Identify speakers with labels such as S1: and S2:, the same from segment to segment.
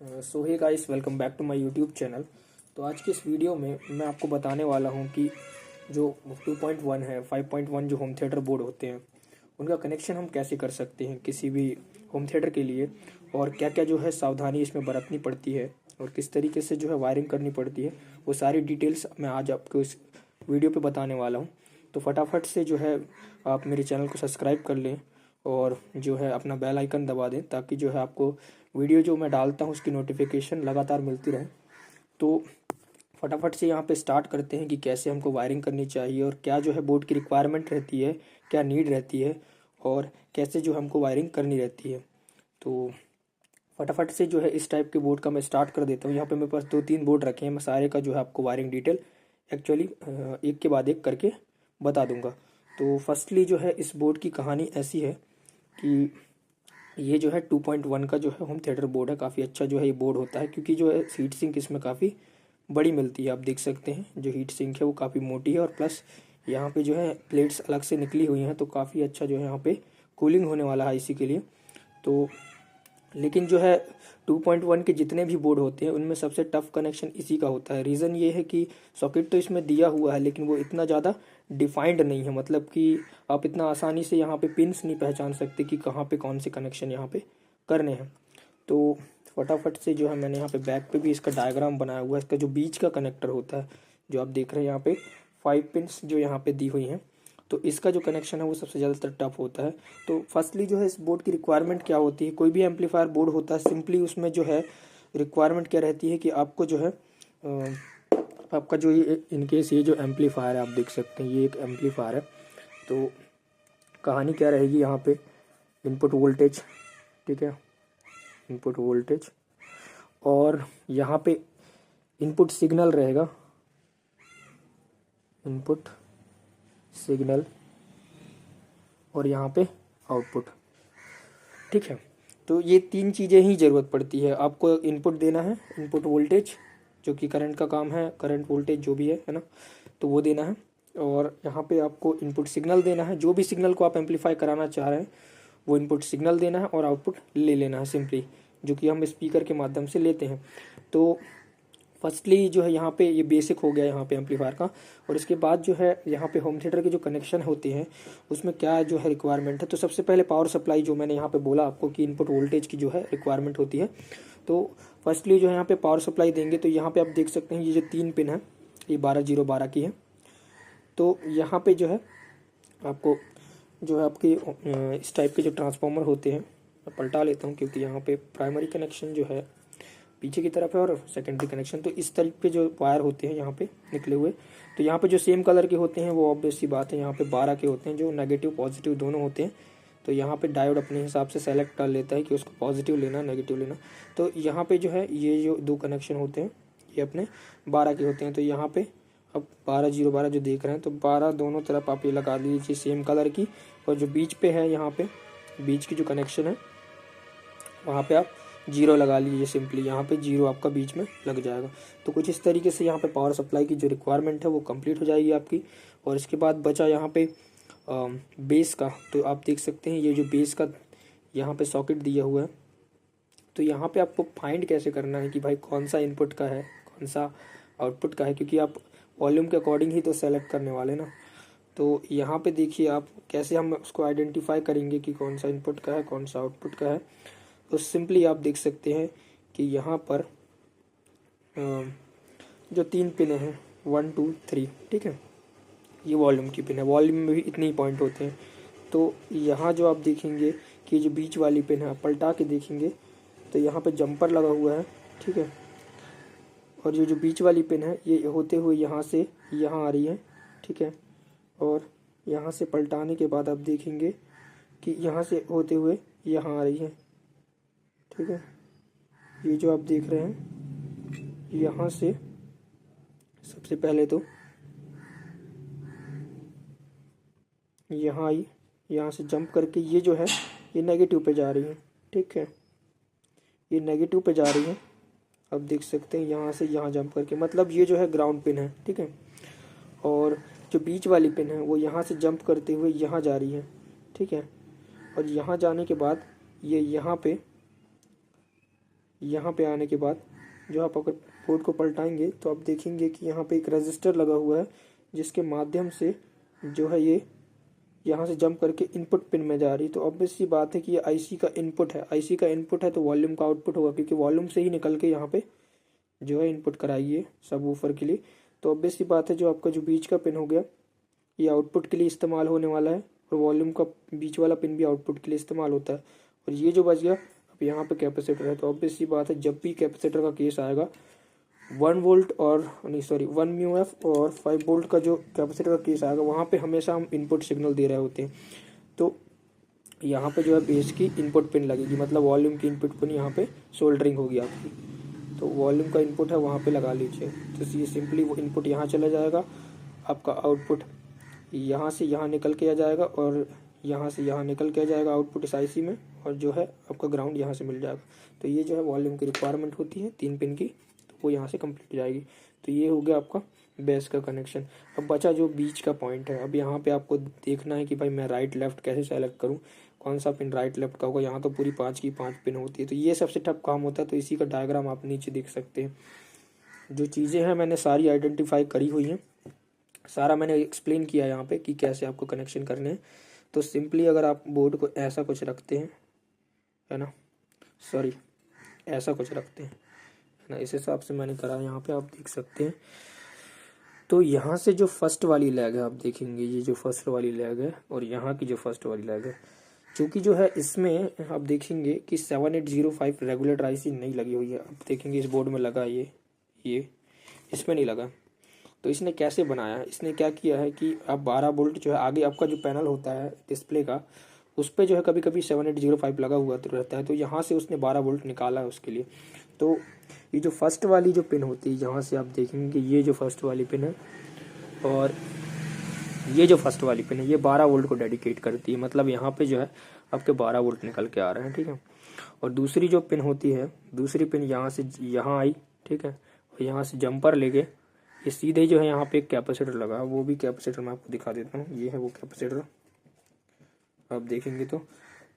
S1: So hey guys, welcome back to my YouTube channel. तो आज के इस वीडियो में मैं आपको बताने वाला हूं कि जो 2.1 है 5.1 जो होम थिएटर बोर्ड होते हैं उनका कनेक्शन हम कैसे कर सकते हैं किसी भी होम थिएटर के लिए, और क्या क्या जो है सावधानी इसमें बरतनी पड़ती है और किस तरीके से जो है वायरिंग करनी पड़ती है, वो सारी डिटेल्स मैं आज आपको इस वीडियो पे बताने वाला हूँ। तो फटाफट से जो है आप मेरे चैनल को सब्सक्राइब कर लें और जो है अपना बेल आइकन दबा दें, ताकि जो है आपको वीडियो जो मैं डालता हूँ उसकी नोटिफिकेशन लगातार मिलती रहे। तो फटाफट से यहाँ पे स्टार्ट करते हैं कि कैसे हमको वायरिंग करनी चाहिए और क्या जो है बोर्ड की रिक्वायरमेंट रहती है, क्या नीड रहती है और कैसे जो हमको वायरिंग करनी रहती है। तो फटाफट से जो है इस टाइप के बोर्ड का मैं स्टार्ट कर देता हूँ। यहाँ पे मेरे पास 2-3 बोर्ड रखे हैं, मैं सारे का जो है आपको वायरिंग डिटेल एक्चुअली एक के बाद एक करके बता दूंगा। तो फर्स्टली जो है इस बोर्ड की कहानी ऐसी है कि ये जो है 2.1 का जो है होम थिएटर बोर्ड है। काफ़ी अच्छा जो है ये बोर्ड होता है, क्योंकि जो है हीट सिंक इसमें काफ़ी बड़ी मिलती है। आप देख सकते हैं जो हीट सिंक है वो काफ़ी मोटी है और प्लस यहाँ पे जो है प्लेट्स अलग से निकली हुई हैं, तो काफ़ी अच्छा जो है यहाँ पे कूलिंग होने वाला है इसी के लिए। तो लेकिन जो है 2.1 के जितने भी बोर्ड होते हैं उनमें सबसे टफ कनेक्शन इसी का होता है। रीज़न ये है कि सॉकेट तो इसमें दिया हुआ है लेकिन वो इतना ज़्यादा डिफाइंड नहीं है, मतलब कि आप इतना आसानी से यहाँ पे पिंस नहीं पहचान सकते कि कहाँ पे कौन से कनेक्शन यहाँ पे करने हैं। तो फटाफट से जो है मैंने यहाँ पे बैक पे भी इसका डायग्राम बनाया हुआ है। इसका जो बीच का कनेक्टर होता है जो आप देख रहे हैं यहाँ पे 5 पिंस जो यहाँ पे दी हुई हैं, तो इसका जो कनेक्शन है वो सबसे ज़्यादातर टफ होता है। तो फर्स्टली जो है इस बोर्ड की रिक्वायरमेंट क्या होती है, कोई भी एम्पलीफायर बोर्ड होता है सिंपली उसमें जो है रिक्वायरमेंट क्या रहती है कि आपको जो है आपका जो ये इनकेस ये जो एम्पलीफायर है आप देख सकते हैं ये एक एम्पलीफायर है। तो कहानी क्या रहेगी यहाँ पे, इनपुट वोल्टेज, ठीक है, इनपुट वोल्टेज और यहाँ पे इनपुट सिग्नल रहेगा, इनपुट सिग्नल और यहाँ पे आउटपुट, ठीक है। तो ये 3 चीज़ें ही ज़रूरत पड़ती है। आपको इनपुट देना है, इनपुट वोल्टेज जो कि करंट का काम है, करंट वोल्टेज जो भी है ना, तो वो देना है। और यहाँ पे आपको इनपुट सिग्नल देना है, जो भी सिग्नल को आप एम्पलीफाई कराना चाह रहे हैं वो इनपुट सिग्नल देना है और आउटपुट ले लेना है सिंपली, जो कि हम स्पीकर के माध्यम से लेते हैं। तो फर्स्टली जो है यहाँ पे ये बेसिक हो गया यहाँ पे एम्पलीफायर का। और इसके बाद जो है यहाँ पे होम थिएटर के जो कनेक्शन होते हैं उसमें क्या जो है रिक्वायरमेंट है। तो सबसे पहले पावर सप्लाई, जो मैंने यहाँ पे बोला आपको कि इनपुट वोल्टेज की जो है रिक्वायरमेंट होती है। तो फर्स्टली जो है यहाँ पे पावर सप्लाई देंगे, तो यहाँ पे आप देख सकते हैं ये जो 3 पिन है ये 12-0-12 की है। तो यहाँ पे जो है आपको जो है आपके इस टाइप के जो ट्रांसफार्मर होते हैं, मैं पलटा लेता हूँ क्योंकि यहाँ पे प्राइमरी कनेक्शन जो है पीछे की तरफ है और सेकेंडरी कनेक्शन, तो इस टाइप के जो वायर होते हैं यहाँ पे निकले हुए, तो यहाँ पे जो सेम कलर के होते हैं वो ऑब्वियस सी बात है यहाँ पे 12 के होते हैं जो नेगेटिव पॉजिटिव दोनों होते हैं। तो यहाँ पे डायोड अपने हिसाब से सेलेक्ट कर लेता है कि उसको पॉजिटिव लेना नेगेटिव लेना। तो यहाँ पे जो है ये जो 2 कनेक्शन होते हैं ये अपने 12 के होते हैं। तो यहाँ पे अब 12-0-12 जो देख रहे हैं, तो 12 दोनों तरफ आप ये लगा लीजिए सेम कलर की, और जो बीच पे है यहाँ पे बीच की जो कनेक्शन है वहाँ पे आप 0 लगा लीजिए सिंपली, यहाँ पे 0 आपका बीच में लग जाएगा। तो कुछ इस तरीके से यहाँ पे पावर सप्लाई की जो रिक्वायरमेंट है वो कंप्लीट हो जाएगी आपकी। और इसके बाद बचा यहाँ पे बेस का, तो आप देख सकते हैं ये जो बेस का यहाँ पे सॉकेट दिया हुआ है। तो यहाँ पे आपको फाइंड कैसे करना है कि भाई कौन सा इनपुट का है कौन सा आउटपुट का है, क्योंकि आप वॉल्यूम के अकॉर्डिंग ही तो सेलेक्ट करने वाले ना। तो यहाँ पे देखिए आप कैसे हम उसको आइडेंटिफाई करेंगे कि कौन सा इनपुट का है कौन सा आउटपुट का है। तो सिंपली आप देख सकते हैं कि यहाँ पर जो 3 पिन हैं 1 2 3, ठीक है, ये वॉल्यूम की पिन है। वॉल्यूम में भी इतने ही पॉइंट होते हैं। तो यहाँ जो आप देखेंगे कि जो बीच वाली पिन है आप पलटा के देखेंगे तो यहाँ पे जंपर लगा हुआ है, ठीक है, और ये जो बीच वाली पिन है ये होते हुए यहाँ से यहाँ आ रही है, ठीक है, और यहाँ से पलटाने के बाद आप देखेंगे कि यहाँ से होते हुए यहाँ आ रही है, ठीक है। ये जो आप देख रहे हैं यहाँ से सबसे पहले तो यहाँ आई, यहाँ से जंप करके ये जो है ये नेगेटिव पे जा रही है, ठीक है, ये नेगेटिव पे जा रही है। अब देख सकते हैं यहाँ से यहाँ जंप करके, मतलब ये जो है ग्राउंड पिन है, ठीक है, और जो बीच वाली पिन है वो यहाँ से जंप करते हुए यहाँ जा रही है, ठीक है, और यहाँ जाने के बाद ये यहाँ पे यहाँ पे आने के बाद जो आप अगर बोर्ड को पलटाएंगे तो आप देखेंगे कि यहाँ पे एक रजिस्टर लगा हुआ है, जिसके माध्यम से जो है ये यहाँ से जंप करके इनपुट पिन में जा रही। तो ऑब्वियस सी बात है कि ये आईसी का इनपुट है, आईसी का इनपुट है तो वॉल्यूम का आउटपुट होगा, क्योंकि वॉल्यूम से ही निकल के यहाँ पे जो है इनपुट कराइए सबवूफर के लिए। तो ऑब्वियस सी बात है जो आपका जो बीच का पिन हो गया ये आउटपुट के लिए इस्तेमाल होने वाला है, और वॉल्यूम का बीच वाला पिन भी आउटपुट के लिए इस्तेमाल होता है। और ये जो बच गया अब यहाँ पे कैपेसिटर है, तो ऑब्वियस सी बात है जब भी कैपेसिटर का केस आएगा 1 वोल्ट और 1 म्यूएफ और 5 वोल्ट का जो कैपेसिटर का केस आएगा वहाँ पे हमेशा हम इनपुट सिग्नल दे रहे होते हैं। तो यहाँ पे जो है बेस की इनपुट पिन लगेगी, मतलब वॉल्यूम की इनपुट पिन यहाँ पे सोल्डरिंग होगी आपकी। तो वॉल्यूम का इनपुट है वहाँ पे लगा लीजिए। तो ये सिंपली वो इनपुट यहाँ चला जाएगा, आपका आउटपुट यहाँ से यहाँ निकल के आ जाएगा और यहाँ से यहाँ निकल के आ जाएगा आउटपुट इस आईसी में, और जो है आपका ग्राउंड यहाँ से मिल जाएगा। तो ये जो है वॉल्यूम की रिक्वायरमेंट होती है 3 पिन की, तो वो यहाँ से कंप्लीट हो जाएगी। तो ये हो गया आपका बेस का कनेक्शन। अब बचा जो बीच का पॉइंट है, अब यहाँ पे आपको देखना है कि भाई मैं राइट लेफ्ट कैसे सेलेक्ट करूँ, कौन सा पिन राइट लेफ्ट का होगा। यहाँ तो पूरी 5 की 5 पिन होती है, तो ये सबसे टफ काम होता है। तो इसी का डायग्राम आप नीचे देख सकते हैं। जो चीज़ें हैं मैंने सारी आइडेंटिफाई करी हुई हैं, सारा मैंने एक्सप्लेन किया यहाँ पे कि कैसे आपको कनेक्शन करने हैं। तो सिंपली अगर आप बोर्ड को ऐसा कुछ रखते हैं, है ना, सॉरी ऐसा कुछ रखते हैं, है ना, इस हिसाब से मैंने करा यहाँ पे आप देख सकते हैं। तो यहाँ से जो फर्स्ट वाली लैग है आप देखेंगे, ये जो फर्स्ट वाली लैग है और यहाँ की जो फर्स्ट वाली लैग है, चूँकि जो है इसमें आप देखेंगे कि 7805 रेगुलेटर आईसी नहीं लगी हुई है। आप देखेंगे इस बोर्ड में लगा ये इसमें नहीं लगा। तो इसने कैसे बनाया है, इसने क्या किया है कि अब 12 वोल्ट जो है आगे आपका जो पैनल होता है डिस्प्ले का, उस पर जो है कभी कभी 7805 लगा हुआ तो रहता है, तो यहाँ से उसने 12 वोल्ट निकाला है उसके लिए। तो ये जो फर्स्ट वाली जो पिन होती है, यहाँ से आप देखेंगे कि ये जो फर्स्ट वाली पिन है और ये जो फर्स्ट वाली पिन है, ये 12 वोल्ट को डेडिकेट करती है, मतलब यहाँ पे जो है आपके 12 वोल्ट निकल के आ रहे हैं, ठीक है। और दूसरी जो पिन होती है, दूसरी पिन यहाँ से यहाँ आई, ठीक है, और यहाँ से जंपर लेके ये सीधे जो है यहाँ पे एक कैपेसिटर लगा, वो भी कैपेसिटर मैं आपको दिखा देता हूँ। ये है वो कैपेसिटर, आप देखेंगे तो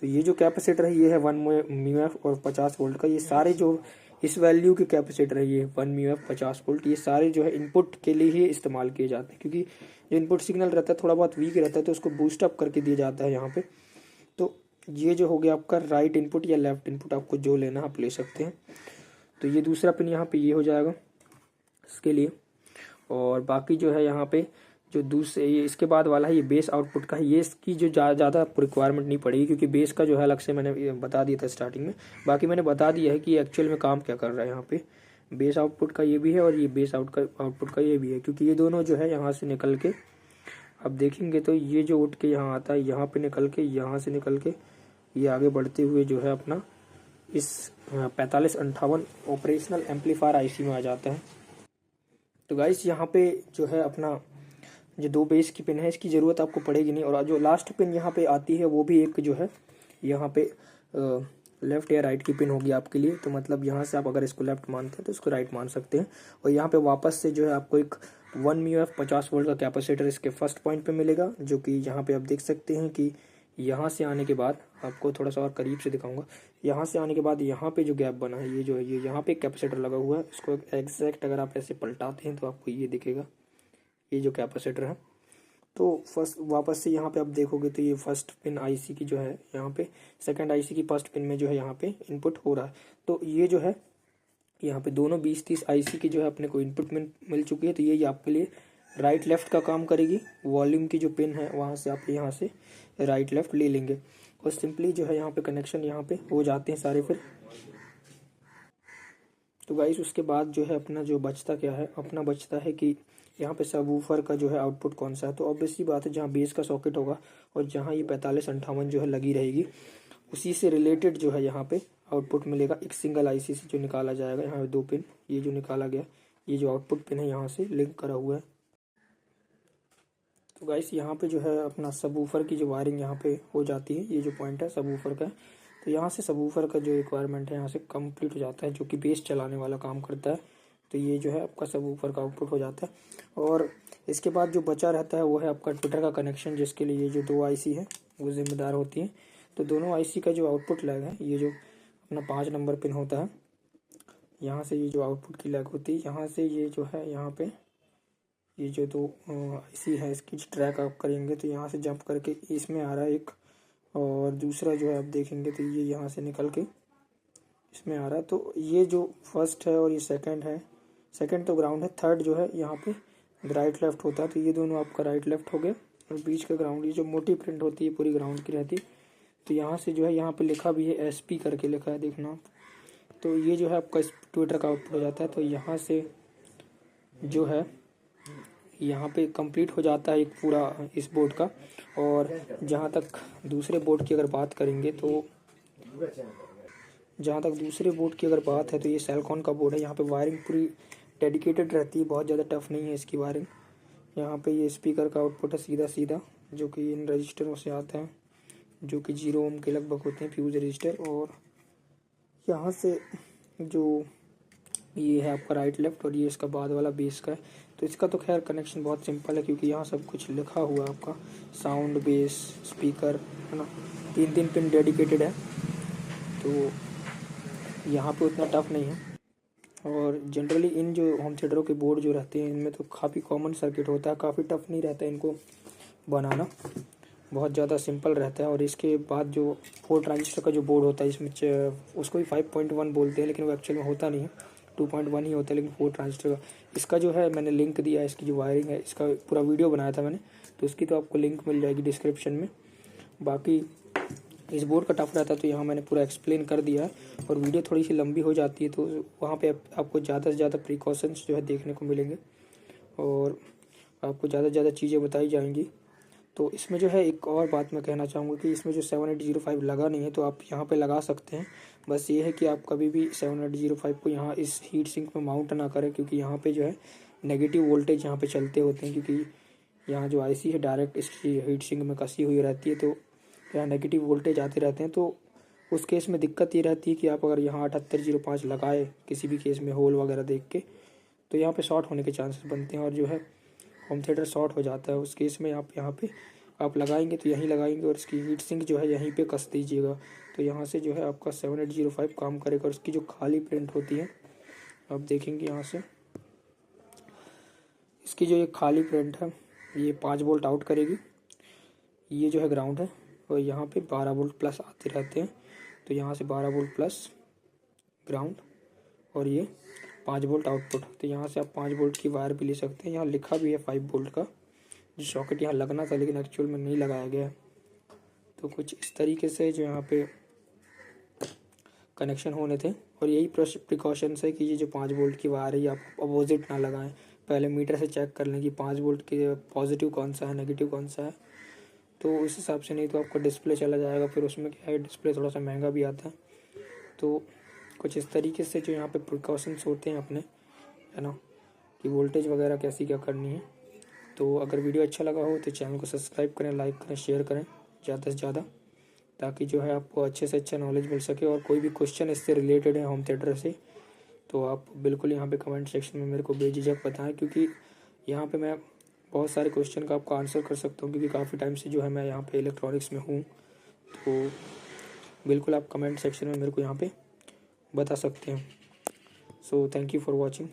S1: ये जो कैपेसिटर है ये है 1 म्यूएफ और 50 वोल्ट का। ये सारे जो इस वैल्यू के कैपेसिटर है, ये 1 म्यूएफ 50 वोल्ट, ये सारे जो है इनपुट के लिए ही इस्तेमाल किए जाते हैं, क्योंकि जो इनपुट सिग्नल रहता है थोड़ा बहुत वीक रहता है, तो उसको बूस्ट अप करके दिया जाता है यहाँ पे। तो ये जो हो गया आपका राइट इनपुट या लेफ्ट इनपुट, आपको जो लेना आप ले सकते हैं। तो ये दूसरा पिन यहाँ पे ये हो जाएगा इसके लिए, और बाकी जो है यहाँ पे जो दूसरे ये इसके बाद वाला है ये बेस आउटपुट का है। ये इसकी जो ज़्यादा रिक्वायरमेंट नहीं पड़ेगी, क्योंकि बेस का जो है अलग से मैंने बता दिया था स्टार्टिंग में। बाकी मैंने बता दिया है कि एक्चुअल में काम क्या कर रहा है। यहाँ पे बेस आउटपुट का ये भी है और ये बेस आउटपुट का ये भी है, क्योंकि ये दोनों जो है यहाँ से निकल के आप देखेंगे तो ये जो उठ के यहाँ आता है, यहाँ पे निकल के, यहाँ से निकल के ये आगे बढ़ते हुए जो है अपना इस 4558 ऑपरेशनल एम्पलीफायर आईसी में आ जाता है। तो गाइस यहाँ पे जो है अपना जो 2 बेस की पिन है इसकी ज़रूरत आपको पड़ेगी नहीं, और जो लास्ट पिन यहाँ पे आती है वो भी एक जो है यहाँ पे लेफ्ट या राइट की पिन होगी आपके लिए। तो मतलब यहाँ से आप अगर इसको लेफ्ट मानते हैं तो इसको राइट मान सकते हैं। और यहाँ पे वापस से जो है आपको एक 1 म्यूएफ 50 वोल्ट का कैपेसिटर इसके फर्स्ट पॉइंट पे मिलेगा, जो कि यहाँ पे आप देख सकते हैं कि यहाँ से आने के बाद आपको थोड़ा सा और करीब से दिखाऊंगा। यहाँ से आने के बाद यहाँ पे जो गैप बना है, ये जो है ये यहाँ पे एक कैपेसिटर लगा हुआ है। इसको एग्जैक्ट अगर आप ऐसे पलटाते हैं तो आपको ये दिखेगा, ये जो कैपेसिटर है। तो फर्स्ट वापस से यहाँ पे आप देखोगे तो ये फर्स्ट पिन आईसी की जो है यहाँ पे सेकंड आईसी की फर्स्ट पिन में जो है यहाँ पे इनपुट हो रहा है। तो ये जो है यहाँ पे दोनों 20-30 आईसी की जो है अपने को इनपुट मिल चुकी है। तो ये आपके लिए राइट लेफ्ट का काम करेगी। वॉल्यूम की जो पिन है वहाँ से आप यहाँ से राइट लेफ्ट ले लेंगे और सिंपली जो है यहाँ पे कनेक्शन यहाँ पे हो जाते हैं सारे फिर। तो गाइस उसके बाद जो है अपना जो बचता क्या है, अपना बचता है कि यहाँ पे सबवूफर का जो है आउटपुट कौन सा है। तो ऑब्वियसली बात है जहाँ बेस का सॉकेट होगा और जहाँ ये 4558 जो है लगी रहेगी, उसी से रिलेटेड जो है यहाँ पे आउटपुट मिलेगा एक सिंगल आईसी से जो निकाला जाएगा। यहाँ पे 2 पिन ये जो निकाला गया, ये जो आउटपुट पिन है यहाँ से लिंक करा हुआ है। तो गाइस यहाँ पे जो है अपना सबवूफर की जो वायरिंग यहाँ पे हो जाती है, ये जो पॉइंट है सबवूफर का, तो यहाँ से सबवूफर का जो रिक्वायरमेंट है यहाँ से कंप्लीट हो जाता है, जो कि बेस चलाने वाला काम करता है। तो ये जो है आपका सबवूफर का आउटपुट हो जाता है। और इसके बाद जो बचा रहता है वो है आपका ट्विटर का कनेक्शन, जिसके लिए ये जो 2 आईसी है वो जिम्मेदार होती हैं। तो दोनों आईसी का जो आउटपुट लैग है, ये जो अपना 5 नंबर पिन होता है, यहाँ से ये जो आउटपुट की लैग होती है, यहाँ से ये जो है यहाँ पे ये जो दो IC है इसकी ट्रैक आप करेंगे तो यहाँ से जंप करके इसमें आ रहा है एक, और दूसरा जो है आप देखेंगे तो ये यहाँ से निकल के इसमें आ रहा है। तो ये जो फर्स्ट है और ये सेकंड है, सेकंड तो ग्राउंड है, थर्ड जो है यहाँ पे राइट लेफ्ट होता है। तो ये दोनों आपका राइट लेफ्ट हो गए और बीच का ग्राउंड, ये जो मोटी प्रिंट होती है पूरी ग्राउंड की रहती। तो यहाँ से जो है यहाँ पे लिखा भी है SP करके लिखा है, देखना। तो ये जो है आपका ट्विटर का आउटपुट हो जाता है। तो यहाँ से जो है यहाँ पे कंप्लीट हो जाता है एक पूरा इस बोर्ड का। और जहाँ तक दूसरे बोर्ड की अगर बात करेंगे तो जहाँ तक दूसरे बोर्ड की अगर बात है तो ये सेलकॉन का बोर्ड है। यहाँ पे वायरिंग पूरी डेडिकेटेड रहती है, बहुत ज़्यादा टफ नहीं है इसकी वायरिंग। यहाँ पे ये स्पीकर का आउटपुट है सीधा सीधा, जो कि इन रजिस्टरों से आता है, जो कि 0 ओम के लगभग होते हैं फ्यूज रजिस्टर। और यहाँ से जो ये है आपका राइट लेफ्ट, और ये इसका बाद वाला बेस का है। तो इसका तो खैर कनेक्शन बहुत सिंपल है, क्योंकि यहाँ सब कुछ लिखा हुआ है आपका, साउंड, बेस, स्पीकर, है ना, 3 पिन डेडिकेटेड है। तो यहाँ पे उतना टफ नहीं है। और जनरली इन जो होम थिएटरों के बोर्ड जो रहते हैं इनमें तो काफ़ी कॉमन सर्किट होता है, काफ़ी टफ नहीं रहता है इनको बनाना, बहुत ज़्यादा सिंपल रहता है। और इसके बाद जो 4 ट्रांजिस्टर का जो बोर्ड होता है इसमें उसको भी 5.1 बोलते हैं, लेकिन वो एक्चुअल में होता नहीं है, 2.1 ही होता है, लेकिन 4 ट्रांजिस्टर का। इसका जो है मैंने लिंक दिया है, इसकी जो वायरिंग है इसका पूरा वीडियो बनाया था मैंने, तो उसकी तो आपको लिंक मिल जाएगी डिस्क्रिप्शन में। बाकी इस बोर्ड का टफ रहता है तो यहाँ मैंने पूरा एक्सप्लेन कर दिया है, और वीडियो थोड़ी सी लंबी हो जाती है तो वहाँ पे आपको ज़्यादा से ज़्यादा प्रिकॉशंस जो है देखने को मिलेंगे, और आपको ज़्यादा से ज़्यादा चीज़ें बताई जाएंगी। तो इसमें जो है एक और बात मैं कहना चाहूँगा कि इसमें जो 7805 लगा नहीं है तो आप यहाँ पे लगा सकते हैं। बस ये है कि आप कभी भी 7805 को यहाँ इस हीट सिंक में माउंट ना करें, क्योंकि यहाँ पे जो है नेगेटिव वोल्टेज यहाँ पे चलते होते हैं, क्योंकि यहाँ जो IC है डायरेक्ट इसकी हीट सिंक में कसी हुई रहती है, तो यहाँ नेगेटिव वोल्टेज आते रहते हैं। तो उस केस में दिक्कत ये रहती है कि आप अगर यहाँ 7805 लगाए किसी भी केस में होल वगैरह देख के, तो यहाँ पे शॉर्ट होने के चांसेस बनते हैं, और जो है होम थिएटर शॉर्ट हो जाता है। उस केस में आप यहाँ पे आप लगाएंगे तो यहीं लगाएंगे, और इसकी हीट सिंक जो है यहीं पे कस दीजिएगा, तो यहाँ से जो है आपका 7805 काम करेगा। और इसकी जो खाली प्रिंट होती है आप देखेंगे यहाँ से, इसकी जो ये खाली प्रिंट है ये 5 वोल्ट आउट करेगी, ये जो है ग्राउंड है, और यहाँ पे 12 वोल्ट प्लस आते रहते हैं। तो यहाँ से 12 वोल्ट प्लस ग्राउंड, और ये 5 वोल्ट आउटपुट। तो यहाँ से आप 5 वोल्ट की वायर भी ले सकते हैं। यहाँ लिखा भी है 5 वोल्ट का, जो सॉकेट यहाँ लगना था लेकिन एक्चुअल में नहीं लगाया गया है। तो कुछ इस तरीके से जो यहाँ पे कनेक्शन होने थे, और यही प्रिकॉशंस है कि ये जो 5 वोल्ट की वायर है ये आप अपोजिट ना लगाएं, पहले मीटर से चेक कर लें कि 5 वोल्ट के पॉजिटिव कौन सा है, नेगेटिव कौन सा है, तो उस हिसाब से, नहीं तो आपका डिस्प्ले चला जाएगा। फिर उसमें क्या है, डिस्प्ले थोड़ा सा महंगा भी आता है। तो कुछ इस तरीके से जो यहाँ पे प्रिकॉशंस होते हैं अपने, है ना, कि वोल्टेज वगैरह कैसी क्या करनी है। तो अगर वीडियो अच्छा लगा हो तो चैनल को सब्सक्राइब करें, लाइक करें, शेयर करें ज़्यादा से ज़्यादा, ताकि जो है आपको अच्छे से अच्छा नॉलेज मिल सके। और कोई भी क्वेश्चन इससे रिलेटेड है होम थिएटर से, तो आप बिल्कुल यहाँ पे कमेंट सेक्शन में मेरे को बेझिझक बताएं, क्योंकि यहाँ पे मैं बहुत सारे क्वेश्चन का आपको आंसर कर सकता हूँ, क्योंकि काफ़ी टाइम से जो है मैं यहाँ पे इलेक्ट्रॉनिक्स में हूँ। तो बिल्कुल आप कमेंट सेक्शन में मेरे को यहाँ पे बता सकते हैं। So thank you for watching.